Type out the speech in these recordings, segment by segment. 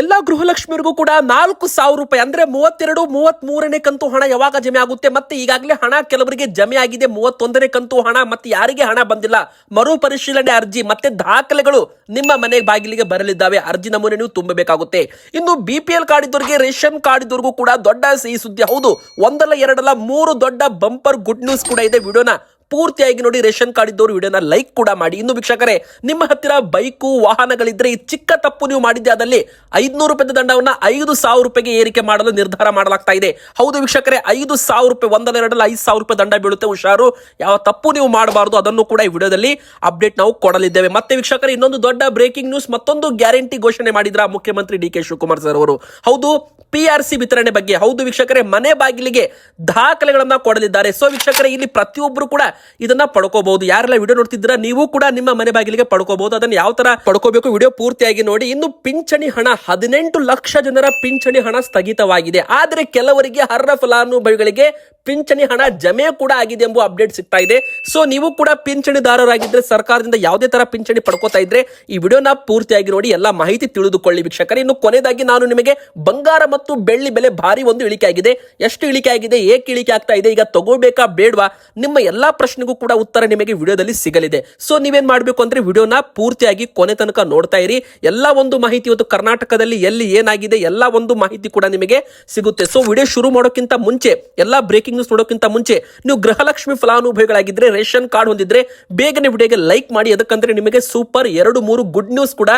ಎಲ್ಲಾ ಗೃಹಲಕ್ಷ್ಮಿಯರಿಗೂ ಕೂಡ 4,000 ರೂಪಾಯಿ ಅಂದ್ರೆ 32, 33ನೇ ಕಂತು ಹಣ ಯಾವಾಗ ಜಮೆ ಆಗುತ್ತೆ? ಮತ್ತೆ ಈಗಾಗಲೇ ಹಣ ಕೆಲವರಿಗೆ ಜಮೆ ಆಗಿದೆ, 31ನೇ ಕಂತು ಹಣ ಮತ್ತೆ ಯಾರಿಗೆ ಹಣ ಬಂದಿಲ್ಲ ಮರುಪರಿಶೀಲನೆ ಅರ್ಜಿ ಮತ್ತೆ ದಾಖಲೆಗಳು ನಿಮ್ಮ ಮನೆ ಬಾಗಿಲಿಗೆ ಬರಲಿದ್ದಾವೆ. ಅರ್ಜಿ ನಮೂನೆ ನೀವು ತುಂಬಬೇಕಾಗುತ್ತೆ. ಇನ್ನು BPL ಕಾರ್ಡ್ ಇದ್ದವರಿಗೆ, ರೇಷನ್ ಕಾರ್ಡ್ ಇದ್ದವರಿಗೂ ಕೂಡ ದೊಡ್ಡ ಸಿಹಿ ಸುದ್ದಿ. ಹೌದು, ಒಂದಲ್ಲ ಎರಡಲ್ಲ 3 ದೊಡ್ಡ ಬಂಪರ್ ಗುಡ್ ನ್ಯೂಸ್ ಕೂಡ ಇದೆ. ವಿಡಿಯೋನ ಪೂರ್ತಿಯಾಗಿ ನೋಡಿ. ರೇಷನ್ ಕಾರ್ಡ್ ಇದ್ದವರು ವಿಡಿಯೋನ ಲೈಕ್ ಕೂಡ ಮಾಡಿ. ಇನ್ನು ವೀಕ್ಷಕರೇ, ನಿಮ್ಮ ಹತ್ತಿರ ಬೈಕು ವಾಹನಗಳಿದ್ರೆ ಈ ಚಿಕ್ಕ ತಪ್ಪು ನೀವು ಮಾಡಿದ್ದೆ ಆದಲ್ಲಿ 500 ರೂಪಾಯಿ ದಂಡವನ್ನ 5,000 ರೂಪಾಯಿಗೆ ಏರಿಕೆ ಮಾಡಲು ನಿರ್ಧಾರ ಮಾಡಲಾಗ್ತಾ ಇದೆ. ಹೌದು ವೀಕ್ಷಕರೇ, 5,000 ರೂಪಾಯಿ, ಒಂದಲ್ಲ ಎರಡಲ್ಲ 5,000 ರೂಪಾಯಿ ದಂಡ ಬೀಳುತ್ತೆ. ಹುಷಾರು, ಯಾವ ತಪ್ಪು ನೀವು ಮಾಡಬಾರದು. ಅದನ್ನು ಕೂಡ ಈ ವಿಡಿಯೋದಲ್ಲಿ ಅಪ್ಡೇಟ್ ನಾವು ಕೊಡಲಿದ್ದೇವೆ. ಮತ್ತೆ ವೀಕ್ಷಕರೇ, ಇನ್ನೊಂದು ದೊಡ್ಡ ಬ್ರೇಕಿಂಗ್ ನ್ಯೂಸ್, ಮತ್ತೊಂದು ಗ್ಯಾರಂಟಿ ಘೋಷಣೆ ಮಾಡಿದ್ರ ಮುಖ್ಯಮಂತ್ರಿ DK ಶಿವಕುಮಾರ್ ಸರ್ ಅವರು. ಹೌದು, PRC ವಿತರಣೆ ಬಗ್ಗೆ. ಹೌದು ವೀಕ್ಷಕರೇ, ಮನೆ ಬಾಗಿಲಿಗೆ ದಾಖಲೆಗಳನ್ನ ಕೊಡಲಿದ್ದಾರೆ. ಸೊ ವೀಕ್ಷಕರೇ, ಇಲ್ಲಿ ಪ್ರತಿಯೊಬ್ಬರು ಕೂಡ ಇದನ್ನ ಪಡ್ಕೋಬಹುದು. ಯಾರೆಲ್ಲ ವಿಡಿಯೋ ನೋಡ್ತಿದ್ದೀರಾ, ನೀವು ಕೂಡ ನಿಮ್ಮ ಮನೆ ಬಾಗಿಲಿಗೆ ಪಡ್ಕೋಬಹುದು. ಅದನ್ನ ಯಾವ ತರ ಪಡ್ಕೋಬೇಕು ವಿಡಿಯೋ ಪೂರ್ತಿಯಾಗಿ ನೋಡಿ. ಇನ್ನು ಪಿಂಚಣಿ ಹಣ, 18 ಲಕ್ಷ ಜನರ ಪಿಂಚಣಿ ಹಣ ಸ್ಥಗಿತವಾಗಿದೆ. ಆದ್ರೆ ಕೆಲವರಿಗೆ, ಅರ್ಹ ಫಲಾನುಭವಿಗಳಿಗೆ ಪಿಂಚಣಿ ಹಣ ಜಮೆ ಕೂಡ ಆಗಿದೆ ಎಂಬ ಅಪ್ಡೇಟ್ ಸಿಗ್ತಾ ಇದೆ. ಸೊ ನೀವು ಕೂಡ ಪಿಂಚಣಿದಾರರಾಗಿದ್ರೆ, ಸರ್ಕಾರದಿಂದ ಯಾವುದೇ ತರ ಪಿಂಚಣಿ ಪಡ್ಕೋತಾ ಇದ್ರೆ ಈ ವಿಡಿಯೋನ ಪೂರ್ತಿಯಾಗಿ ನೋಡಿ, ಎಲ್ಲ ಮಾಹಿತಿ ತಿಳಿದುಕೊಳ್ಳಿ ವೀಕ್ಷಕರೇ. ಇನ್ನು ಕೊನೆಯದಾಗಿ ನಾನು ನಿಮಗೆ ಬಂಗಾರ ಮತ್ತು ಬೆಳ್ಳಿ ಬೆಲೆ ಭಾರಿ ಒಂದು ಇಳಿಕೆ ಆಗಿದೆ. ಎಷ್ಟು ಇಳಿಕೆ ಆಗಿದೆ, ಏಕೆ ಇಳಿಕೆ ಆಗ್ತಾ ಇದೆ, ಈಗ ತಗೋಬೇಕಾ ಬೇಡವಾ, ನಿಮ್ಮ ಎಲ್ಲಾ ಪ್ರಶ್ನೆಗೂ ಕೂಡ ಉತ್ತರ ನಿಮಗೆ ವಿಡಿಯೋದಲ್ಲಿ ಸಿಗಲಿದೆ. ಸೊ ನೀವೇನ್ ಮಾಡ್ಬೇಕು ಅಂದ್ರೆ ವಿಡಿಯೋನ ಪೂರ್ತಿಯಾಗಿ ಕೊನೆ ತನಕ ನೋಡ್ತಾ ಇರಿ. ಎಲ್ಲಾ ಒಂದು ಮಾಹಿತಿ ಇವತ್ತು ಕರ್ನಾಟಕದಲ್ಲಿ ಎಲ್ಲಿ ಏನಾಗಿದೆ ಎಲ್ಲ ಒಂದು ಮಾಹಿತಿ ಕೂಡ ನಿಮಗೆ ಸಿಗುತ್ತೆ. ಸೊ ವಿಡಿಯೋ ಶುರು ಮಾಡೋಕ್ಕಿಂತ ಮುಂಚೆ, ಎಲ್ಲಾ ಬ್ರೇಕಿಂಗ್ ನ್ಯೂಸ್ ನೋಡೋಕ್ಕಿಂತ ಮುಂಚೆ, ನೀವು ಗೃಹಲಕ್ಷ್ಮಿ ಫಲಾನುಭವಿಗಳಾಗಿದ್ರೆ, ರೇಷನ್ ಕಾರ್ಡ್ ಹೊಂದಿದ್ರೆ ಬೇಗನೆ ವಿಡಿಯೋಗೆ ಲೈಕ್ ಮಾಡಿ. ಅದಕ್ಕಂದ್ರೆ ನಿಮಗೆ ಸೂಪರ್ 2-3 ಗುಡ್ ನ್ಯೂಸ್ ಕೂಡ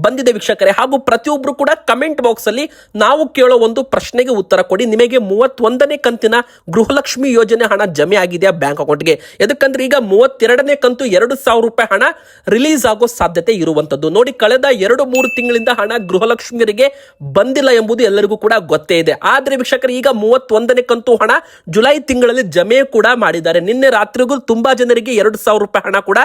ಬಂದಿದೆ ವೀಕ್ಷಕರೇ. ಹಾಗೂ ಪ್ರತಿಯೊಬ್ರು ಕೂಡ ಕಮೆಂಟ್ ಬಾಕ್ಸ್ ಅಲ್ಲಿ ನಾವು ಕೇಳೋ ಒಂದು ಪ್ರಶ್ನೆಗೆ ಉತ್ತರ ಕೊಡಿ. ನಿಮಗೆ 31ನೇ ಕಂತಿನ ಗೃಹಲಕ್ಷ್ಮಿ ಯೋಜನೆ ಹಣ ಜಮೆ ಆಗಿದೆಯಾ ಬ್ಯಾಂಕ್ ಅಕೌಂಟ್ಗೆ? ಯಾಕಂದ್ರೆ ಈಗ 32ನೇ ಕಂತು 2,000 ರೂಪಾಯಿ ಹಣ ರಿಲೀಸ್ ಆಗೋ ಸಾಧ್ಯತೆ ಇರುವಂತದ್ದು. ನೋಡಿ, ಕಳೆದ 2-3 ತಿಂಗಳಿಂದ ಹಣ ಗೃಹಲಕ್ಷ್ಮಿಯರಿಗೆ ಬಂದಿಲ್ಲ ಎಂಬುದು ಎಲ್ಲರಿಗೂ ಕೂಡ ಗೊತ್ತೇ ಇದೆ. ಆದ್ರೆ ವೀಕ್ಷಕರು, ಈಗ 31ನೇ ಕಂತು ಹಣ ಜುಲೈ ತಿಂಗಳಲ್ಲಿ ಜಮೆ ಕೂಡ ಮಾಡಿದ್ದಾರೆ. ನಿನ್ನೆ ರಾತ್ರಿಗೂ ತುಂಬಾ ಜನರಿಗೆ 2,000 ರೂಪಾಯಿ ಹಣ ಕೂಡ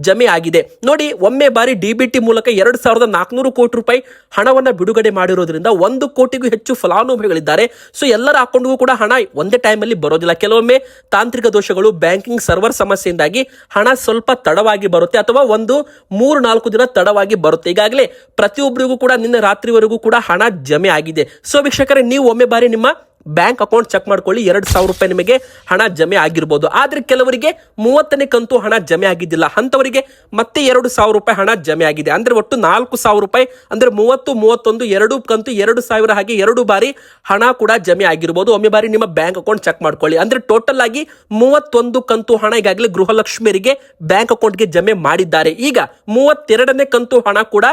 ಜಮೆ ಆಗಿದೆ. ನೋಡಿ, ಒಮ್ಮೆ ಬಾರಿ DBT ಮೂಲಕ 2,400 ಕೋಟಿ ರೂಪಾಯಿ ಹಣವನ್ನ ಬಿಡುಗಡೆ ಮಾಡಿರೋದ್ರಿಂದ 1 ಕೋಟಿಗೂ ಹೆಚ್ಚು ಫಲಾನುಭವಿಗಳಿದ್ದಾರೆ. ಸೊ ಎಲ್ಲರ ಅಕೌಂಟ್ಗೂ ಕೂಡ ಹಣ ಒಂದೇ ಟೈಮ್ ಅಲ್ಲಿ ಬರೋದಿಲ್ಲ. ಕೆಲವೊಮ್ಮೆ ತಾಂತ್ರಿಕ ದೋಷಗಳು, ಬ್ಯಾಂಕಿಂಗ್ ಸರ್ವರ್ ಸಮಸ್ಯೆಯಿಂದಾಗಿ ಹಣ ಸ್ವಲ್ಪ ತಡವಾಗಿ ಬರುತ್ತೆ, ಅಥವಾ 3-4 ದಿನ ತಡವಾಗಿ ಬರುತ್ತೆ. ಈಗಾಗಲೇ ಪ್ರತಿಯೊಬ್ಬರಿಗೂ ಕೂಡ ನಿನ್ನೆ ರಾತ್ರಿವರೆಗೂ ಕೂಡ ಹಣ ಜಮೆ ಆಗಿದೆ. ಸೊ ವೀಕ್ಷಕರೇ, ನೀವು ಒಮ್ಮೆ ಬಾರಿ ನಿಮ್ಮ ಬ್ಯಾಂಕ್ ಅಕೌಂಟ್ ಚೆಕ್ ಮಾಡ್ಕೊಳ್ಳಿ. 2,000 ರೂಪಾಯಿ ನಿಮಗೆ ಹಣ ಜಮೆ ಆಗಿರ್ಬೋದು. ಆದ್ರೆ ಕೆಲವರಿಗೆ 30ನೇ ಕಂತು ಹಣ ಜಮೆ ಆಗಿದ್ದಿಲ್ಲ, ಅಂತವರಿಗೆ ಮತ್ತೆ 2,000 ರೂಪಾಯಿ ಹಣ ಜಮೆ ಆಗಿದೆ. ಅಂದ್ರೆ ಒಟ್ಟು 4,000 ರೂಪಾಯಿ, ಅಂದ್ರೆ 30, 31 2 ಕಂತು 2,000, ಹಾಗೆ 2 ಬಾರಿ ಹಣ ಕೂಡ ಜಮೆ ಆಗಿರ್ಬೋದು. ಒಮ್ಮೆ ಬಾರಿ ನಿಮ್ಮ ಬ್ಯಾಂಕ್ ಅಕೌಂಟ್ ಚೆಕ್ ಮಾಡ್ಕೊಳ್ಳಿ. ಅಂದ್ರೆ ಟೋಟಲ್ ಆಗಿ 31 ಕಂತು ಹಣ ಈಗಾಗಲೇ ಗೃಹಲಕ್ಷ್ಮಿಯರಿಗೆ ಬ್ಯಾಂಕ್ ಅಕೌಂಟ್ಗೆ ಜಮೆ ಮಾಡಿದ್ದಾರೆ. ಈಗ 32ನೇ ಕಂತು ಹಣ ಕೂಡ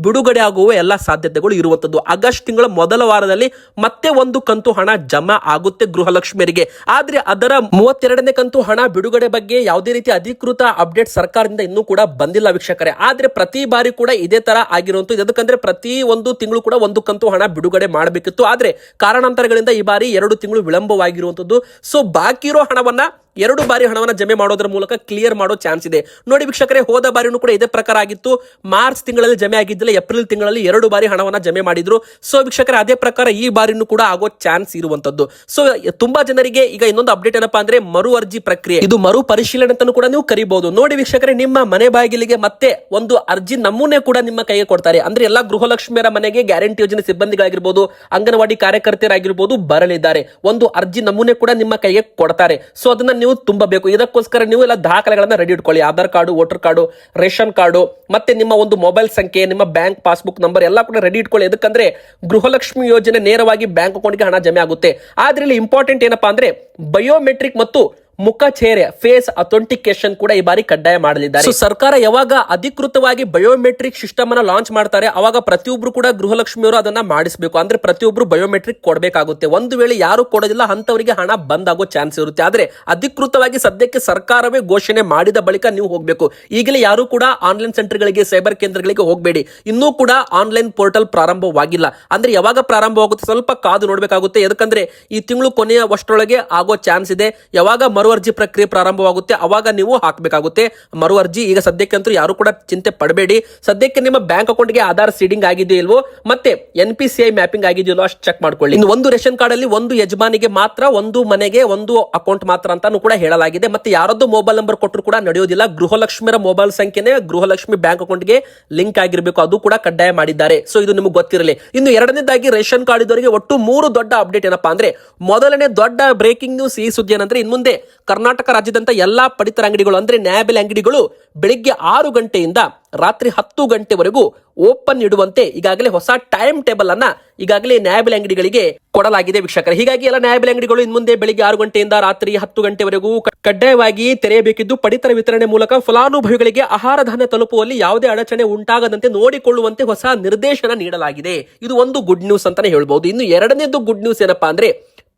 ಬಿಡುಗಡೆ ಆಗುವ ಎಲ್ಲ ಸಾಧ್ಯತೆಗಳು ಇರುವಂತದ್ದು. ಆಗಸ್ಟ್ ತಿಂಗಳ ಮೊದಲ ವಾರದಲ್ಲಿ ಮತ್ತೆ 1 ಕಂತು ಹಣ ಜಮಾ ಆಗುತ್ತೆ ಗೃಹಲಕ್ಷ್ಮಿಯರಿಗೆ. ಆದ್ರೆ ಅದರ 32ನೇ ಕಂತು ಹಣ ಬಿಡುಗಡೆ ಬಗ್ಗೆ ಯಾವುದೇ ರೀತಿ ಅಧಿಕೃತ ಅಪ್ಡೇಟ್ ಸರ್ಕಾರದಿಂದ ಇನ್ನೂ ಕೂಡ ಬಂದಿಲ್ಲ ವೀಕ್ಷಕರೇ. ಆದ್ರೆ ಪ್ರತಿ ಬಾರಿ ಕೂಡ ಇದೇ ತರ ಆಗಿರುವಂತದ್ದು. ಯಾಕಂದ್ರೆ ಪ್ರತಿ ಒಂದು ತಿಂಗಳು ಕೂಡ 1 ಕಂತು ಹಣ ಬಿಡುಗಡೆ ಮಾಡಬೇಕಿತ್ತು. ಆದ್ರೆ ಕಾರಣಾಂತರಗಳಿಂದ ಈ ಬಾರಿ 2 ತಿಂಗಳು ವಿಳಂಬವಾಗಿರುವಂತದ್ದು. ಸೊ ಬಾಕಿ ಇರೋ ಹಣವನ್ನ 2 ಬಾರಿ ಹಣವನ್ನ ಜಮೆ ಮಾಡೋದ್ರ ಮೂಲಕ ಕ್ಲಿಯರ್ ಮಾಡೋ ಚಾನ್ಸ್ ಇದೆ. ನೋಡಿ ವೀಕ್ಷಕರೇ, ಹೋದ ಬಾರಿನೂ ಕೂಡ ಇದೇ ಪ್ರಕಾರ ಆಗಿತ್ತು. ಮಾರ್ಚ್ ತಿಂಗಳಲ್ಲಿ ಜಮೆ ಆಗಿದ್ದಿಲ್ಲ, ಏಪ್ರಿಲ್ ತಿಂಗಳಲ್ಲಿ 2 ಬಾರಿ ಹಣವನ್ನ ಜಮೆ ಮಾಡಿದ್ರು. ಸೊ ವೀಕ್ಷಕರೇ, ಅದೇ ಪ್ರಕಾರ ಈ ಬಾರಿನೂ ಕೂಡ ಆಗೋ ಚಾನ್ಸ್ ಇರುವಂತದ್ದು. ಸೊ ತುಂಬಾ ಜನರಿಗೆ ಈಗ ಇನ್ನೊಂದು ಅಪ್ಡೇಟ್ ಏನಪ್ಪಾ ಅಂದ್ರೆ ಮರು ಅರ್ಜಿ ಪ್ರಕ್ರಿಯೆ, ಇದು ಮರು ಪರಿಶೀಲನೆ ಅಂತ ಕೂಡ ನೀವು ಕರಿಬಹುದು. ನೋಡಿ ವೀಕ್ಷಕರೇ, ನಿಮ್ಮ ಮನೆ ಬಾಗಿಲಿಗೆ ಮತ್ತೆ ಒಂದು ಅರ್ಜಿ ನಮೂನೆ ಕೂಡ ನಿಮ್ಮ ಕೈಗೆ ಕೊಡ್ತಾರೆ. ಅಂದ್ರೆ ಎಲ್ಲಾ ಗೃಹಲಕ್ಷ್ಮಿಯರ ಮನೆಗೆ ಗ್ಯಾರಂಟಿ ಯೋಜನೆ ಸಿಬ್ಬಂದಿಗಳಾಗಿರ್ಬೋದು, ಅಂಗನವಾಡಿ ಕಾರ್ಯಕರ್ತೆಯರಾಗಿರ್ಬೋದು ಬರಲಿದ್ದಾರೆ. ಒಂದು ಅರ್ಜಿ ನಮೂನೆ ಕೂಡ ನಿಮ್ಮ ಕೈಗೆ ಕೊಡ್ತಾರೆ. ಸೊ ಅದನ್ನ ನೀವು ತುಂಬಬೇಕು. ಇದಕ್ಕೋಸ್ಕರ ನೀವು ಎಲ್ಲ ದಾಖಲೆಗಳನ್ನ ರೆಡಿ ಇಟ್ಕೊಳ್ಳಿ. Aadhaar card, voter card, ration card, ಮತ್ತೆ ನಿಮ್ಮ ಒಂದು ಮೊಬೈಲ್ ಸಂಖ್ಯೆ, ನಿಮ್ಮ ಬ್ಯಾಂಕ್ ಪಾಸ್ಬುಕ್ ನಂಬರ್ ಎಲ್ಲ ಕೂಡ ರೆಡಿ ಇಟ್ಕೊಳ್ಳಿ. ಯಾಕಂದ್ರೆ ಗೃಹಲಕ್ಷ್ಮಿ ಯೋಜನೆ ನೇರವಾಗಿ ಬ್ಯಾಂಕ್ ಅಕೌಂಟ್ಗೆ ಹಣ ಜಮೆ ಆಗುತ್ತೆ. ಆದ್ರೆ ಇಲ್ಲಿ ಇಂಪಾರ್ಟೆಂಟ್ ಏನಪ್ಪಾ ಅಂದ್ರೆ ಬಯೋಮೆಟ್ರಿಕ್ ಮತ್ತು ಮುಖ ಚೇಹರೆ ಫೇಸ್ ಅಥೆಂಟಿಕೇಶನ್ ಕೂಡ ಈ ಬಾರಿ ಕಡ್ಡಾಯ ಮಾಡಲಿದ್ದಾರೆ. ಸರ್ಕಾರ ಯಾವಾಗ ಅಧಿಕೃತವಾಗಿ ಬಯೋಮೆಟ್ರಿಕ್ ಸಿಸ್ಟಮ್ ಅನ್ನ ಲಾಂಚ್ ಮಾಡ್ತಾರೆ, ಅವಾಗ ಪ್ರತಿಯೊಬ್ರು ಕೂಡ ಗೃಹಲಕ್ಷ್ಮಿಯವರು ಅದನ್ನ ಮಾಡಿಸಬೇಕು. ಅಂದ್ರೆ ಪ್ರತಿಯೊಬ್ರು ಬಯೋಮೆಟ್ರಿಕ್ ಕೊಡಬೇಕಾಗುತ್ತೆ. ಒಂದು ವೇಳೆ ಯಾರು ಕೊಡೋದಿಲ್ಲ ಅಂತವರಿಗೆ ಹಣ ಬಂದ್ ಆಗೋ ಚಾನ್ಸ್ ಇರುತ್ತೆ. ಆದ್ರೆ ಅಧಿಕೃತವಾಗಿ ಸದ್ಯಕ್ಕೆ ಸರ್ಕಾರವೇ ಘೋಷಣೆ ಮಾಡಿದ ಬಳಿಕ ನೀವು ಹೋಗಬೇಕು. ಈಗಲೇ ಯಾರು ಕೂಡ ಆನ್ಲೈನ್ ಸೆಂಟರ್ಗಳಿಗೆ, ಸೈಬರ್ ಕೇಂದ್ರಗಳಿಗೆ ಹೋಗಬೇಡಿ. ಇನ್ನೂ ಕೂಡ ಆನ್ಲೈನ್ ಪೋರ್ಟಲ್ ಪ್ರಾರಂಭವಾಗಿಲ್ಲ. ಅಂದ್ರೆ ಯಾವಾಗ ಪ್ರಾರಂಭವಾಗುತ್ತೆ ಸ್ವಲ್ಪ ಕಾದು ನೋಡಬೇಕಾಗುತ್ತೆ. ಯಾಕಂದ್ರೆ ಈ ತಿಂಗಳು ಕೊನೆಯ ವರ್ಷದೊಳಗೆ ಆಗೋ ಚಾನ್ಸ್ ಇದೆ. ಯಾವಾಗ ಮರು ಅರ್ಜಿ ಪ್ರಕ್ರಿಯೆ ಪ್ರಾರಂಭವಾಗುತ್ತೆ, ಅವಾಗ ನೀವು ಹಾಕಬೇಕಾಗುತ್ತೆ ಮರು ಅರ್ಜಿ. ಈಗ ಸದ್ಯಕ್ಕೆ ಅಂತೂ ಯಾರು ಕೂಡ ಚಿಂತೆ ಪಡಬೇಡಿ. ಸದ್ಯಕ್ಕೆ ನಿಮ್ಮ ಬ್ಯಾಂಕ್ ಅಕೌಂಟ್ಗೆ ಆಧಾರ್ ಸೀಡಿಂಗ್ ಆಗಿದೆಯೋ ಇಲ್ವೋ, ಮತ್ತೆ NPCI ಮ್ಯಾಪಿಂಗ್ ಆಗಿದೆಯೋ ಅಷ್ಟು ಚೆಕ್ ಮಾಡ್ಕೊಳ್ಳಿ. ಇನ್ನು ಒಂದು ರೇಷನ್ ಕಾರ್ಡ್ ಅಲ್ಲಿ ಒಂದು ಯಜಮಾನಿಗೆ ಮಾತ್ರ, ಒಂದು ಮನೆಗೆ ಒಂದು ಅಕೌಂಟ್ ಮಾತ್ರ ಅಂತಾನು ಕೂಡ ಹೇಳಲಾಗಿದೆ. ಮತ್ತೆ ಯಾರದ್ದು ಮೊಬೈಲ್ ನಂಬರ್ ಕೊಟ್ಟರು ಕೂಡ ನಡೆಯೋದಿಲ್ಲ. ಗೃಹಲಕ್ಷ್ಮಿಯರ ಮೊಬೈಲ್ ಸಂಖ್ಯೆನೇ ಗೃಹಲಕ್ಷ್ಮಿ ಬ್ಯಾಂಕ್ ಅಕೌಂಟ್ಗೆ ಲಿಂಕ್ ಆಗಿರಬೇಕು, ಅದು ಕೂಡ ಕಡ್ಡಾಯ ಮಾಡಿದ್ದಾರೆ. ಸೊ ಇದು ನಿಮಗೆ ಗೊತ್ತಿರಲಿ. ಇನ್ನು ಎರಡನೇದಾಗಿ ರೇಷನ್ ಕಾರ್ಡ್ ಇದ್ದವರಿಗೆ ಒಟ್ಟು 3 ದೊಡ್ಡ ಅಪ್ಡೇಟ್ ಏನಪ್ಪಾ ಅಂದ್ರೆ, ಮೊದಲನೇ ದೊಡ್ಡ ಬ್ರೇಕಿಂಗ್ ನ್ಯೂಸ್ ಈ ಸುದ್ದಿ ಏನಂದ್ರೆ, ಇನ್ಮುಂದೆ ಕರ್ನಾಟಕ ರಾಜ್ಯದಂತ ಎಲ್ಲಾ ಪಡಿತರ ಅಂಗಡಿಗಳು ಅಂದ್ರೆ ನ್ಯಾಯಬೆಲೆ ಅಂಗಡಿಗಳು ಬೆಳಿಗ್ಗೆ 6 ಗಂಟೆಯಿಂದ ರಾತ್ರಿ 10 ಗಂಟೆವರೆಗೂ ಓಪನ್ ಇಡುವಂತೆ ಈಗಾಗಲೇ ಹೊಸ ಟೈಮ್ ಟೇಬಲ್ ಅನ್ನ ಈಗಾಗಲೇ ನ್ಯಾಯಬೆಲೆ ಅಂಗಡಿಗಳಿಗೆ ಕೊಡಲಾಗಿದೆ ವೀಕ್ಷಕರೇ. ಹೀಗಾಗಿ ಎಲ್ಲ ನ್ಯಾಯಬೆಲೆ ಅಂಗಡಿಗಳು ಇನ್ಮುಂದೆ ಬೆಳಿಗ್ಗೆ 6 ಗಂಟೆಯಿಂದ ರಾತ್ರಿ 10 ಗಂಟೆವರೆಗೂ ಕಡ್ಡಾಯವಾಗಿ ತೆರೆಯಬೇಕಿದ್ದು, ಪಡಿತರ ವಿತರಣೆ ಮೂಲಕ ಫಲಾನುಭವಿಗಳಿಗೆ ಆಹಾರ ಧಾನ್ಯ ತಲುಪುವಲ್ಲಿ ಯಾವುದೇ ಅಡಚಣೆ ಉಂಟಾಗದಂತೆ ನೋಡಿಕೊಳ್ಳುವಂತೆ ಹೊಸ ನಿರ್ದೇಶನ ನೀಡಲಾಗಿದೆ. ಇದು ಒಂದು ಗುಡ್ ನ್ಯೂಸ್ ಅಂತಾನೆ ಹೇಳ್ಬಹುದು. ಇನ್ನು ಎರಡನೇದು ಗುಡ್ ನ್ಯೂಸ್ ಏನಪ್ಪಾ ಅಂದ್ರೆ,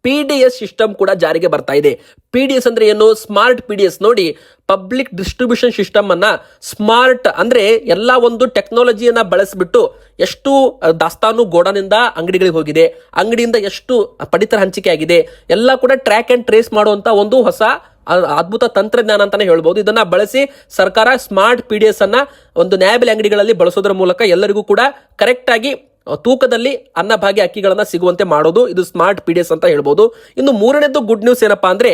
PDS ಸಿಸ್ಟಮ್ ಕೂಡ ಜಾರಿಗೆ ಬರ್ತಾ ಇದೆ. PDS ಅಂದ್ರೆ ಏನು? ಸ್ಮಾರ್ಟ್ PDS ನೋಡಿ, ಪಬ್ಲಿಕ್ ಡಿಸ್ಟ್ರಿಬ್ಯೂಷನ್ ಸಿಸ್ಟಮ್ ಅನ್ನ ಸ್ಮಾರ್ಟ್ ಅಂದ್ರೆ ಎಲ್ಲಾ ಒಂದು ಟೆಕ್ನಾಲಜಿಯನ್ನ ಬಳಸಿಬಿಟ್ಟು ಎಷ್ಟು ದಾಸ್ತಾನು ಗೋಡನಿಂದ ಅಂಗಡಿಗಳಿಗೆ ಹೋಗಿದೆ, ಅಂಗಡಿಯಿಂದ ಎಷ್ಟು ಪಡಿತರ ಹಂಚಿಕೆ ಆಗಿದೆ, ಎಲ್ಲ ಕೂಡ ಟ್ರ್ಯಾಕ್ ಅಂಡ್ ಟ್ರೇಸ್ ಮಾಡುವಂತ ಒಂದು ಹೊಸ ಅದ್ಭುತ ತಂತ್ರಜ್ಞಾನ ಅಂತಾನೆ ಹೇಳ್ಬಹುದು. ಇದನ್ನ ಬಳಸಿ ಸರ್ಕಾರ ಸ್ಮಾರ್ಟ್ PDS ಅನ್ನ ಒಂದು ನ್ಯಾಯಬೆಲೆ ಅಂಗಡಿಗಳಲ್ಲಿ ಬಳಸೋದ್ರ ಮೂಲಕ ಎಲ್ಲರಿಗೂ ಕೂಡ ಕರೆಕ್ಟ್ ಆಗಿ ತೂಕದಲ್ಲಿ ಅನ್ನಭಾಗ್ಯ ಅಕ್ಕಿಗಳನ್ನ ಸಿಗುವಂತೆ ಮಾಡೋದು, ಇದು ಸ್ಮಾರ್ಟ್ PDS ಅಂತ ಹೇಳ್ಬೋದು. ಇನ್ನು ಮೂರನೇದು ಗುಡ್ ನ್ಯೂಸ್ ಏನಪ್ಪಾ ಅಂದ್ರೆ,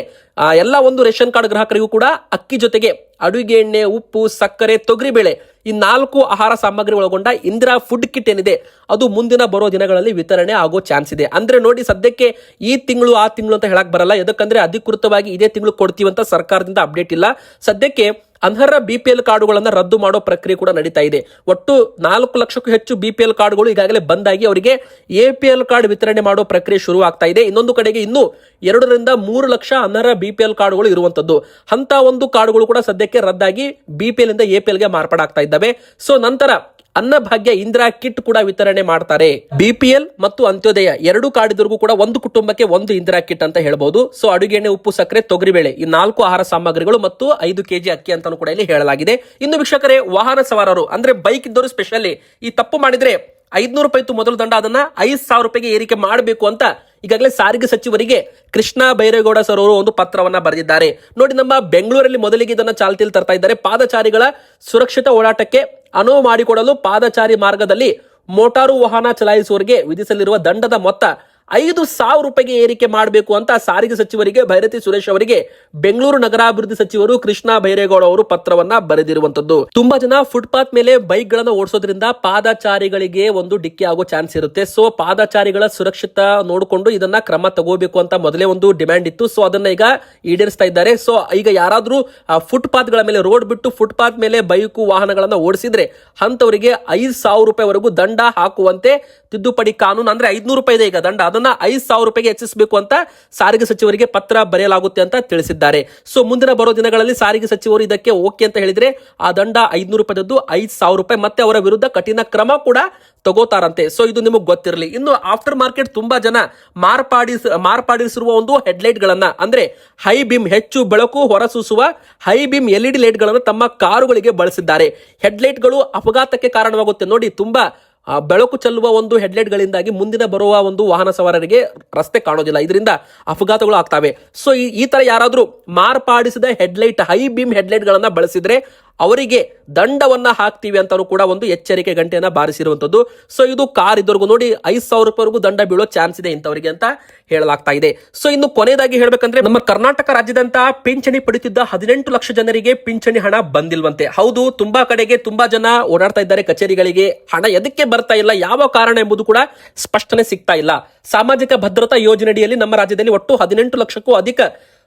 ಎಲ್ಲ ಒಂದು ರೇಷನ್ ಕಾರ್ಡ್ ಗ್ರಾಹಕರಿಗೂ ಕೂಡ ಅಕ್ಕಿ ಜೊತೆಗೆ ಅಡುಗೆ ಎಣ್ಣೆ, ಉಪ್ಪು, ಸಕ್ಕರೆ, ತೊಗರಿಬೇಳೆ ಈ 4 ಆಹಾರ ಸಾಮಗ್ರಿ ಒಳಗೊಂಡ ಇಂದಿರಾ ಫುಡ್ ಕಿಟ್ ಏನಿದೆ ಅದು ಮುಂದಿನ ಬರೋ ದಿನಗಳಲ್ಲಿ ವಿತರಣೆ ಆಗೋ ಚಾನ್ಸ್ ಇದೆ. ಅಂದ್ರೆ ನೋಡಿ, ಸದ್ಯಕ್ಕೆ ಈ ತಿಂಗಳು ಆ ತಿಂಗಳು ಅಂತ ಹೇಳಕ್ ಬರಲ್ಲ. ಯಾಕಂದ್ರೆ ಅಧಿಕೃತವಾಗಿ ಇದೇ ತಿಂಗಳು ಕೊಡ್ತೀವಂತ ಸರ್ಕಾರದಿಂದ ಅಪ್ಡೇಟ್ ಇಲ್ಲ. ಸದ್ಯಕ್ಕೆ ಅನರ್ಹ BPL ಕಾರ್ಡುಗಳನ್ನ ರದ್ದು ಮಾಡೋ ಪ್ರಕ್ರಿಯೆ ಕೂಡ ನಡೀತಾ ಇದೆ. ಒಟ್ಟು 4 ಲಕ್ಷಕ್ಕೂ ಹೆಚ್ಚು BPL ಕಾರ್ಡ್ಗಳು ಈಗಾಗಲೇ ಬಂದಾಗಿ ಅವರಿಗೆ APL ಕಾರ್ಡ್ ವಿತರಣೆ ಮಾಡೋ ಪ್ರಕ್ರಿಯೆ ಶುರು ಆಗ್ತಾ ಇದೆ. ಇನ್ನೊಂದು ಕಡೆಗೆ ಇನ್ನು 2 ರಿಂದ 3 ಲಕ್ಷ ಅನರ್ಹ BPL ಕಾರ್ಡ್ಗಳು ಇರುವಂತದ್ದು. ಅಂತ ಒಂದು ಕಾರ್ಡ್ಗಳು ಕೂಡ ಸದ್ಯಕ್ಕೆ ರದ್ದಾಗಿ BPL ಇಂದ APL ಗೆ ಮಾರ್ಪಾಡಾಗ್ತಾ ಇದ್ದಾವೆ. ಸೊ ನಂತರ ಅನ್ನಭಾಗ್ಯ ಇಂದಿರಾ ಕಿಟ್ ಕೂಡ ವಿತರಣೆ ಮಾಡ್ತಾರೆ. BPL ಮತ್ತು ಅಂತ್ಯೋದಯ 2 ಕಾರ್ಡ್ ಇದ್ರಿಗೂ ಕೂಡ ಒಂದು ಕುಟುಂಬಕ್ಕೆ ಒಂದು ಇಂದಿರಾ ಕಿಟ್ ಅಂತ ಹೇಳ್ಬಹುದು. ಸೊ ಅಡುಗೆ ಎಣ್ಣೆ, ಉಪ್ಪು, ಸಕ್ಕರೆ, ತೊಗರಿಬೇಳೆ ಈ 4 ಆಹಾರ ಸಾಮಗ್ರಿಗಳು ಮತ್ತು 5 kg ಅಕ್ಕಿ ಅಂತಾನು ಕೂಡ ಇಲ್ಲಿ ಹೇಳಲಾಗಿದೆ. ಇನ್ನು ವೀಕ್ಷಕರೇ, ವಾಹನ ಸವಾರರು ಅಂದ್ರೆ ಬೈಕ್ ಇದ್ದವರು ಸ್ಪೆಷಲಿ ಈ ತಪ್ಪು ಮಾಡಿದ್ರೆ 500 ರೂಪಾಯಿ ಮೊದಲು ದಂಡ, ಅದನ್ನ 5,000 ರೂಪಾಯಿಗೆ ಏರಿಕೆ ಮಾಡಬೇಕು ಅಂತ ಈಗಾಗಲೇ ಸಾರಿಗೆ ಸಚಿವರಿಗೆ ಕೃಷ್ಣ ಬೈರೇಗೌಡ ಸರ್ ಅವರು ಒಂದು ಪತ್ರವನ್ನ ಬರೆದಿದ್ದಾರೆ. ನೋಡಿ, ನಮ್ಮ ಬೆಂಗಳೂರಲ್ಲಿ ಮೊದಲಿಗೆ ಇದನ್ನ ಚಾಲ್ತಿಯಲ್ಲಿ ತರ್ತಾ ಇದ್ದಾರೆ. ಪಾದಚಾರಿಗಳ ಸುರಕ್ಷಿತ ಓಡಾಟಕ್ಕೆ ಅನುವು ಮಾಡಿಕೊಡಲು ಪಾದಚಾರಿ ಮಾರ್ಗದಲ್ಲಿ ಮೋಟಾರು ವಾಹನ ಚಲಾಯಿಸುವವರಿಗೆ ವಿಧಿಸಲಿರುವ ದಂಡದ ಮೊತ್ತ 5,000 ರೂಪಾಯಿಗೆ ಏರಿಕೆ ಮಾಡಬೇಕು ಅಂತ ಸಾರಿಗೆ ಸಚಿವರಿಗೆ ಭೈರತಿ ಸುರೇಶ್ ಅವರಿಗೆ ಬೆಂಗಳೂರು ನಗರಾಭಿವೃದ್ಧಿ ಸಚಿವರು ಕೃಷ್ಣ ಬೈರೇಗೌಡ ಅವರು ಪತ್ರವನ್ನ ಬರೆದಿರುವಂತದ್ದು. ತುಂಬಾ ಜನ ಫುಟ್ಪಾತ್ ಮೇಲೆ ಬೈಕ್ ಗಳನ್ನ ಓಡಿಸೋದ್ರಿಂದ ಪಾದಚಾರಿಗಳಿಗೆ ಒಂದು ಡಿಕ್ಕಿ ಆಗೋ ಚಾನ್ಸ್ ಇರುತ್ತೆ. ಸೊ ಪಾದಚಾರಿಗಳ ಸುರಕ್ಷಿತ ನೋಡಿಕೊಂಡು ಇದನ್ನ ಕ್ರಮ ತಗೋಬೇಕು ಅಂತ ಮೊದಲೇ ಒಂದು ಡಿಮ್ಯಾಂಡ್ ಇತ್ತು. ಸೊ ಅದನ್ನ ಈಗ ಈಡೇರಿಸ್ತಾ ಇದ್ದಾರೆ. ಸೊ ಈಗ ಯಾರಾದ್ರೂ ಫುಟ್ಪಾತ್ ಗಳ ಮೇಲೆ, ರೋಡ್ ಬಿಟ್ಟು ಫುಟ್ಪಾತ್ ಮೇಲೆ ಬೈಕು ವಾಹನಗಳನ್ನ ಓಡಿಸಿದ್ರೆ ಅಂತವರಿಗೆ 5,000 ರೂಪಾಯಿವರೆಗೂ ದಂಡ ಹಾಕುವಂತೆ ತಿದ್ದುಪಡಿ ಕಾನೂನು, ಅಂದ್ರೆ 500 ರೂಪಾಯಿ ಇದೆ ಈಗ ದಂಡ, ಅದನ್ನ 5,000 ರೂಪಾಯಿಗೆ ಹೆಚ್ಚಿಸಬೇಕು ಅಂತ ಸಾರಿಗೆ ಸಚಿವರಿಗೆ ಪತ್ರ ಬರೆಯಲಾಗುತ್ತೆ ಅಂತ ತಿಳಿಸಿದ್ದಾರೆ. ಸೊ ಮುಂದಿನ ಬರೋ ದಿನಗಳಲ್ಲಿ ಸಾರಿಗೆ ಸಚಿವರು ಇದಕ್ಕೆ ಓಕೆ ಅಂತ ಹೇಳಿದ್ರೆ ಆ ದಂಡ 500 ರೂಪಾಯಿದ್ದು 5,000 ರೂಪಾಯಿ, ಮತ್ತೆ ಅವರ ವಿರುದ್ಧ ಕಠಿಣ ಕ್ರಮ ಕೂಡ ತಗೋತಾರಂತೆ. ಸೊ ಇದು ನಿಮಗೆ ಗೊತ್ತಿರಲಿ. ಇನ್ನು ಆಫ್ಟರ್ ಮಾರ್ಕೆಟ್ ತುಂಬಾ ಜನ ಮಾರ್ಪಾಡಿಸಿರುವ ಒಂದು ಹೆಡ್ಲೈಟ್ ಗಳನ್ನ, ಅಂದ್ರೆ ಹೈ ಬೀಮ್, ಹೆಚ್ಚು ಬೆಳಕು ಹೊರಸೂಸುವ ಹೈ ಬೀಮ್ LED ಲೈಟ್ ಗಳನ್ನ ತಮ್ಮ ಕಾರುಗಳಿಗೆ ಬಳಸಿದ್ದಾರೆ. ಹೆಡ್ಲೈಟ್ ಗಳು ಅಪಘಾತಕ್ಕೆ ಕಾರಣವಾಗುತ್ತೆ. ನೋಡಿ, ತುಂಬಾ ಬೆಳಕು ಚೆಲ್ಲುವ ಒಂದು ಹೆಡ್ಲೈಟ್ ಗಳಿಂದಾಗಿ ಮುಂದಿನ ಬರುವ ಒಂದು ವಾಹನ ಸವಾರರಿಗೆ ರಸ್ತೆ ಕಾಣೋದಿಲ್ಲ, ಇದರಿಂದ ಅಪಘಾತಗಳು ಆಗ್ತವೆ. ಸೊ ಈ ತರ ಯಾರಾದ್ರೂ ಮಾರ್ಪಾಡಿಸಿದ ಹೆಡ್ಲೈಟ್, ಹೈ ಬೀಮ್ ಹೆಡ್ಲೈಟ್ ಗಳನ್ನ ಬಳಸಿದ್ರೆ ಅವರಿಗೆ ದಂಡವನ್ನ ಹಾಕ್ತೀವಿ ಅಂತಾನು ಕೂಡ ಒಂದು ಎಚ್ಚರಿಕೆ ಗಂಟೆಯನ್ನ ಬಾರಿಸಿರುವಂತದ್ದು. ಸೊ ಇದು ಕಾರ್ ಇದ್ದವರೆಗೂ ನೋಡಿ 5,000 ರೂಪಾಯಿವರೆಗೂ ದಂಡ ಬೀಳೋ ಚಾನ್ಸ್ ಇದೆ ಇಂಥವರಿಗೆ ಅಂತ ಹೇಳಲಾಗ್ತಾ ಇದೆ. ಸೊ ಇನ್ನು ಕೊನೆಯದಾಗಿ ಹೇಳ್ಬೇಕಂದ್ರೆ, ನಮ್ಮ ಕರ್ನಾಟಕ ರಾಜ್ಯದಂತ ಪಿಂಚಣಿ ಪಡೆಯುತ್ತಿದ್ದ 18 ಲಕ್ಷ ಜನರಿಗೆ ಪಿಂಚಣಿ ಹಣ ಬಂದಿಲ್ವಂತೆ. ಹೌದು, ತುಂಬಾ ಕಡೆಗೆ ತುಂಬಾ ಜನ ಓಡಾಡ್ತಾ ಇದ್ದಾರೆ ಕಚೇರಿಗಳಿಗೆ, ಹಣ ಎದಕ್ಕೆ ಬರ್ತಾ ಇಲ್ಲ, ಯಾವ ಕಾರಣ ಎಂಬುದು ಕೂಡ ಸ್ಪಷ್ಟನೆ ಸಿಗ್ತಾ ಇಲ್ಲ. ಸಾಮಾಜಿಕ ಭದ್ರತಾ ಯೋಜನೆಯಡಿಯಲ್ಲಿ ನಮ್ಮ ರಾಜ್ಯದಲ್ಲಿ ಒಟ್ಟು 18 ಲಕ್ಷಕ್ಕೂ ಅಧಿಕ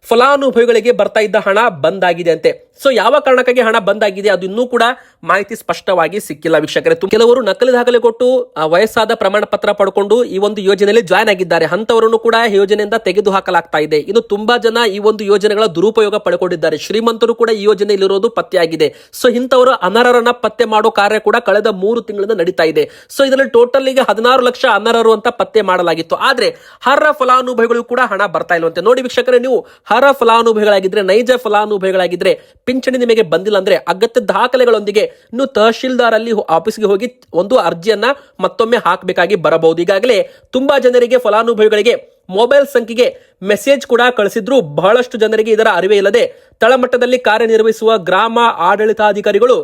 ಫಲಾನುಭವಿಗಳಿಗೆ ಬರ್ತಾ ಇದ್ದ ಹಣ ಬಂದಾಗಿದೆ ಅಂತೆ. ಸೊ ಯಾವ ಕಾರಣಕ್ಕಾಗಿ ಹಣ ಬಂದಾಗಿದೆ ಅದು ಇನ್ನೂ ಕೂಡ ಮಾಹಿತಿ ಸ್ಪಷ್ಟವಾಗಿ ಸಿಕ್ಕಿಲ್ಲ ವೀಕ್ಷಕರೇ. ಕೆಲವರು ನಕಲಿ ದಾಖಲೆ ಕೊಟ್ಟು ವಯಸ್ಸಾದ ಪ್ರಮಾಣ ಪತ್ರ ಪಡ್ಕೊಂಡು ಈ ಒಂದು ಯೋಜನೆಯಲ್ಲಿ ಜಾಯ್ನ್ ಆಗಿದ್ದಾರೆ, ಅಂತವರನ್ನು ಕೂಡ ಯೋಜನೆಯಿಂದ ತೆಗೆದು ಹಾಕಲಾಗ್ತಾ ಇದೆ. ಇನ್ನು ತುಂಬಾ ಜನ ಈ ಒಂದು ಯೋಜನೆಗಳ ದುರುಪಯೋಗ ಪಡ್ಕೊಂಡಿದ್ದಾರೆ, ಶ್ರೀಮಂತರು ಕೂಡ ಈ ಯೋಜನೆಯಲ್ಲಿರೋದು ಪತ್ತೆಯಾಗಿದೆ. ಸೊ ಇಂಥವರು ಅನರ್ಹರನ್ನ ಪತ್ತೆ ಮಾಡೋ ಕಾರ್ಯ ಕೂಡ ಕಳೆದ 3 ತಿಂಗಳಿಂದ ನಡೀತಾ ಇದೆ. ಸೊ ಇದರಲ್ಲಿ ಟೋಟಲ್ ಈಗ 16 ಲಕ್ಷ ಅನರ್ಹರು ಅಂತ ಪತ್ತೆ ಮಾಡಲಾಗಿತ್ತು. ಆದ್ರೆ ಅರ್ಹ ಫಲಾನುಭವಿಗಳು ಕೂಡ ಹಣ ಬರ್ತಾ ಇಲ್ವಂತೆ. ನೋಡಿ ವೀಕ್ಷಕರೇ, ನೀವು ಅರ್ಹ ಫಲಾನುಭವಿಗಳಾಗಿದ್ರೆ, ನೈಜ ಫಲಾನುಭವಿಗಳಾಗಿದ್ರೆ, ಪಿಂಚಣಿ ನಿಮಗೆ ಬಂದಿಲ್ಲ ಅಂದ್ರೆ ಅಗತ್ಯ ದಾಖಲೆಗಳೊಂದಿಗೆ ನೀವು ತಹಶೀಲ್ದಾರ್ ಅಲ್ಲಿ ಆಫೀಸ್ಗೆ ಹೋಗಿ ಒಂದು ಅರ್ಜಿಯನ್ನ ಮತ್ತೊಮ್ಮೆ ಹಾಕಬೇಕಾಗಿ ಬರಬಹುದು. ಈಗಾಗಲೇ ತುಂಬಾ ಜನರಿಗೆ ಫಲಾನುಭವಿಗಳಿಗೆ ಮೊಬೈಲ್ ಸಂಖ್ಯೆಗೆ ಮೆಸೇಜ್ ಕೂಡ ಕಳಿಸಿದ್ರು ಬಹಳಷ್ಟು ಜನರಿಗೆ ಇದರ ಅರಿವೇ ಇಲ್ಲದೆ ತಳಮಟ್ಟದಲ್ಲಿ ಕಾರ್ಯನಿರ್ವಹಿಸುವ ಗ್ರಾಮ ಆಡಳಿತಾಧಿಕಾರಿಗಳು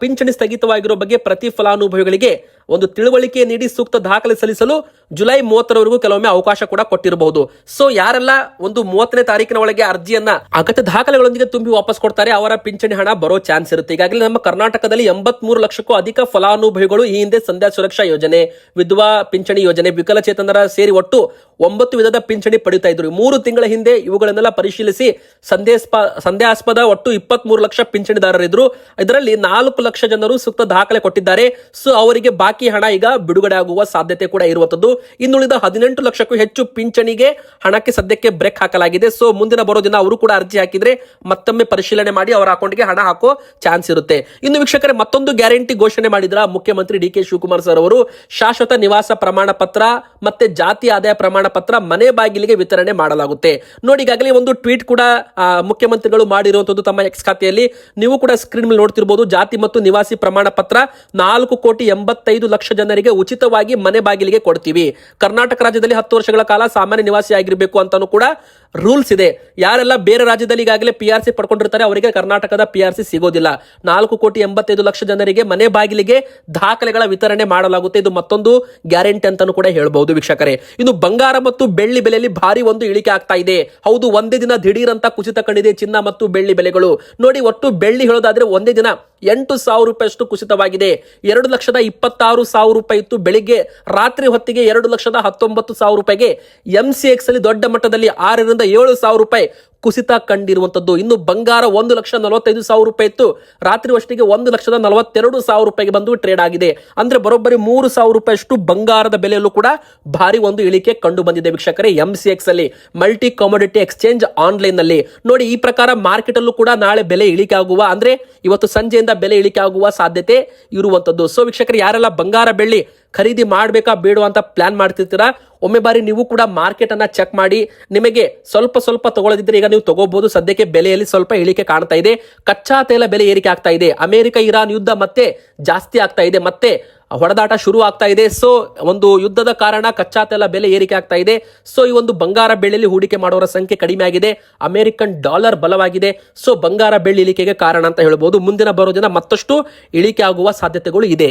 ಪಿಂಚಣಿ ಸ್ಥಗಿತವಾಗಿರೋ ಬಗ್ಗೆ ಪ್ರತಿ ಫಲಾನುಭವಿಗಳಿಗೆ ಒಂದು ತಿಳುವಳಿಕೆ ನೀಡಿ ಸೂಕ್ತ ದಾಖಲೆ ಸಲ್ಲಿಸಲು ಜುಲೈ 30ರವರೆಗೂ ಕೆಲವೊಮ್ಮೆ ಅವಕಾಶ ಕೂಡ ಕೊಟ್ಟಿರಬಹುದು. ಸೊ ಯಾರೆಲ್ಲ ಒಂದು 30ನೇ ತಾರೀಕಿನ ಒಳಗೆ ಅರ್ಜಿಯನ್ನ ಅಗತ್ಯ ದಾಖಲೆಗಳೊಂದಿಗೆ ತುಂಬಿ ವಾಪಸ್ ಕೊಡ್ತಾರೆ ಅವರ ಪಿಂಚಣಿ ಹಣ ಬರೋ ಚಾನ್ಸ್ ಇರುತ್ತೆ. ಈಗಾಗಲೇ ನಮ್ಮ ಕರ್ನಾಟಕದಲ್ಲಿ 83 ಲಕ್ಷಕ್ಕೂ ಅಧಿಕ ಫಲಾನುಭವಿಗಳು ಈ ಹಿಂದೆ ಸಂಧ್ಯಾ ಸುರಕ್ಷಾ ಯೋಜನೆ, ವಿಧವಾ ಪಿಂಚಣಿ ಯೋಜನೆ, ವಿಕಲಚೇತನರ ಸೇರಿ ಒಟ್ಟು 9 ವಿಧದ ಪಿಂಚಣಿ ಪಡೆಯುತ್ತಾ ಇದ್ರು. 3 ತಿಂಗಳ ಹಿಂದೆ ಇವುಗಳನ್ನೆಲ್ಲ ಪರಿಶೀಲಿಸಿ ಸಂದೇಹಾಸ್ಪದ ಒಟ್ಟು 23 ಲಕ್ಷ ಪಿಂಚಣಿದಾರರಿದ್ರು. ಇದರಲ್ಲಿ 4 ಲಕ್ಷ ಜನರು ಸೂಕ್ತ ದಾಖಲೆ ಕೊಟ್ಟಿದ್ದಾರೆ. ಸೊ ಅವರಿಗೆ ಬಾಕಿ ಹಣ ಈಗ ಬಿಡುಗಡೆ ಆಗುವ ಸಾಧ್ಯತೆ ಕೂಡ ಇರುವಂತದ್ದು. ಇನ್ನುಳಿದ 18 ಲಕ್ಷಕ್ಕೂ ಹೆಚ್ಚು ಪಿಂಚಣಿಗೆ ಹಣಕ್ಕೆ ಸದ್ಯಕ್ಕೆ ಬ್ರೇಕ್ ಹಾಕಲಾಗಿದೆ. ಸೊ ಮುಂದಿನ ಬರೋ ದಿನ ಅವರು ಕೂಡ ಅರ್ಜಿ ಹಾಕಿದ್ರೆ ಮತ್ತೊಮ್ಮೆ ಪರಿಶೀಲನೆ ಮಾಡಿ ಅವರ ಅಕೌಂಟ್ಗೆ ಹಣ ಹಾಕೋ ಚಾನ್ಸ್ ಇರುತ್ತೆ. ಇನ್ನು ವೀಕ್ಷಕರೇ, ಮತ್ತೊಂದು ಗ್ಯಾರಂಟಿ ಘೋಷಣೆ ಮಾಡಿದ್ರ ಮುಖ್ಯಮಂತ್ರಿ ಡಿ ಕೆ ಶಿವಕುಮಾರ್ ಸರ್ ಅವರು. ಶಾಶ್ವತ ನಿವಾಸ ಪ್ರಮಾಣ ಪತ್ರ ಮತ್ತೆ ಜಾತಿ ಆದಾಯ ಪ್ರಮಾಣ ಪತ್ರ ಮನೆ ಬಾಗಿಲಿಗೆ ವಿತರಣೆ ಮಾಡಲಾಗುತ್ತೆ. ನೋಡಿ, ಈಗಾಗಲೇ ಒಂದು ಟ್ವೀಟ್ ಕೂಡ ಮುಖ್ಯಮಂತ್ರಿಗಳು ಮಾಡಿರುವಂತದ್ದು ತಮ್ಮ ಎಕ್ಸ್ ಖಾತೆಯಲ್ಲಿ. ನೀವು ಕೂಡ ಸ್ಕ್ರೀನ್ ಮೇಲೆ ನೋಡ್ತಿರಬಹುದು. ಜಾತಿ ಮತ್ತು ನಿವಾಸಿ ಪ್ರಮಾಣ ಪತ್ರ 4,85,00,000 ಜನರಿಗೆ ಉಚಿತವಾಗಿ ಮನೆ ಬಾಗಿಲಿಗೆ ಕೊಡ್ತೀವಿ. ಕರ್ನಾಟಕ ರಾಜ್ಯದಲ್ಲಿ 10 ವರ್ಷಗಳ ಕಾಲ ಸಾಮಾನ್ಯ ನಿವಾಸಿ ಆಗಿರಬೇಕು ಅಂತಾನು ಕೂಡ ರೂಲ್ಸ್ ಇದೆ. ಯಾರೆಲ್ಲ ಬೇರೆ ರಾಜ್ಯದಲ್ಲಿ ಈಗಾಗಲೇ PRC ಪಡ್ಕೊಂಡಿರ್ತಾರೆ ಅವರಿಗೆ ಕರ್ನಾಟಕದ PRC ಸಿಗೋದಿಲ್ಲ. 4,85,00,000 ಜನರಿಗೆ ಮನೆ ಬಾಗಿಲಿಗೆ ದಾಖಲೆಗಳ ವಿತರಣೆ ಮಾಡಲಾಗುತ್ತೆ. ಇದು ಮತ್ತೊಂದು ಗ್ಯಾರಂಟಿ ಅಂತಾನು ಕೂಡ ಹೇಳಬಹುದು ವೀಕ್ಷಕರೇ. ಇನ್ನು ಬಂಗಾರ ಮತ್ತು ಬೆಳ್ಳಿ ಬೆಲೆಯಲ್ಲಿ ಭಾರಿ ಒಂದು ಇಳಿಕೆ ಆಗ್ತಾ ಇದೆ. ಹೌದು, ಒಂದೇ ದಿನ ದಿಢೀರ್ ಅಂತ ಕುಸಿತ ಕಂಡಿದೆ ಚಿನ್ನ ಮತ್ತು ಬೆಳ್ಳಿ ಬೆಲೆಗಳು. ನೋಡಿ, ಒಟ್ಟು ಬೆಳ್ಳಿ ಹೇಳೋದಾದ್ರೆ ಒಂದೇ ದಿನ 8,000 ರೂಪಾಯಿಯಷ್ಟು ಕುಸಿತವಾಗಿದೆ. 2,26,000 ರೂಪಾಯಿ ಇತ್ತು ಬೆಳಿಗ್ಗೆ. ರಾತ್ರಿ ಹೊತ್ತಿಗೆ 2,19,000 ರೂಪಾಯಿಗೆ MCX ಅಲ್ಲಿ ದೊಡ್ಡ ಮಟ್ಟದಲ್ಲಿ 6,000 ರಿಂದ 7,000 ರೂಪಾಯಿ ಕುಸಿತ ಕಂಡಿರುವಂತದ್ದು. ಇನ್ನು ಬಂಗಾರ 1,45,000 ರೂಪಾಯಿ ಇತ್ತು. ರಾತ್ರಿ ಅಷ್ಟಿಗೆ 1,42,000 ರೂಪಾಯಿಗೆ ಬಂದು ಟ್ರೇಡ್ ಆಗಿದೆ. ಅಂದ್ರೆ ಬರೋಬ್ಬರಿ 3,000 ರೂಪಾಯಿಯಷ್ಟು ಬಂಗಾರದ ಬೆಲೆಯಲ್ಲೂ ಕೂಡ ಭಾರಿ ಒಂದು ಇಳಿಕೆ ಕಂಡು ಬಂದಿದೆ ವೀಕ್ಷಕರೇ MCX ಅಲ್ಲಿ, ಮಲ್ಟಿ ಕಮೋಡಿಟಿ ಎಕ್ಸ್ಚೇಂಜ್ ಆನ್ಲೈನ್ ನಲ್ಲಿ. ನೋಡಿ, ಈ ಪ್ರಕಾರ ಮಾರ್ಕೆಟ್ ಅಲ್ಲೂ ಕೂಡ ನಾಳೆ ಬೆಲೆ ಇಳಿಕೆ ಆಗುವ, ಅಂದ್ರೆ ಇವತ್ತು ಸಂಜೆಯಿಂದ ಬೆಲೆ ಇಳಿಕೆ ಆಗುವ ಸಾಧ್ಯತೆ ಇರುವಂತದ್ದು. ಸೊ ವೀಕ್ಷಕರೇ, ಯಾರೆಲ್ಲ ಬಂಗಾರ ಬೆಳ್ಳಿ ಖರೀದಿ ಮಾಡಬೇಕಾ ಬೇಡ ಅಂತ ಪ್ಲಾನ್ ಮಾಡ್ತಿರ್ತೀರಾ, ಒಮ್ಮೆ ಬಾರಿ ನೀವು ಕೂಡ ಮಾರ್ಕೆಟ್ ಅನ್ನ ಚೆಕ್ ಮಾಡಿ. ನಿಮಗೆ ಸ್ವಲ್ಪ ತಗೊಳ್ಳದಿದ್ರೆ ಈಗ ನೀವು ತಗೋಬಹುದು. ಸದ್ಯಕ್ಕೆ ಬೆಲೆಯಲ್ಲಿ ಸ್ವಲ್ಪ ಇಳಿಕೆ ಕಾಣ್ತಾ ಇದೆ. ಕಚ್ಚಾ ತೈಲ ಬೆಲೆ ಏರಿಕೆ ಆಗ್ತಾ ಇದೆ. ಅಮೆರಿಕ ಇರಾನ್ ಯುದ್ಧ ಮತ್ತೆ ಜಾಸ್ತಿ ಆಗ್ತಾ ಇದೆ, ಮತ್ತೆ ಹೊಡೆದಾಟ ಶುರು ಆಗ್ತಾ ಇದೆ. ಸೊ ಒಂದು ಯುದ್ಧದ ಕಾರಣ ಕಚ್ಚಾ ತೈಲ ಬೆಲೆ ಏರಿಕೆ ಆಗ್ತಾ ಇದೆ. ಸೊ ಈ ಒಂದು ಬಂಗಾರ ಬೆಳ್ಳಿಯಲ್ಲಿ ಹೂಡಿಕೆ ಮಾಡೋರ ಸಂಖ್ಯೆ ಕಡಿಮೆ ಆಗಿದೆ. American dollar ಬಲವಾಗಿದೆ. ಸೊ ಬಂಗಾರ ಬೆಳ್ಳಿ ಇಳಿಕೆಗೆ ಕಾರಣ ಅಂತ ಹೇಳ್ಬೋದು. ಮುಂದಿನ ಬರೋ ದಿನ ಮತ್ತಷ್ಟು ಇಳಿಕೆ ಆಗುವ ಸಾಧ್ಯತೆಗಳು ಇದೆ.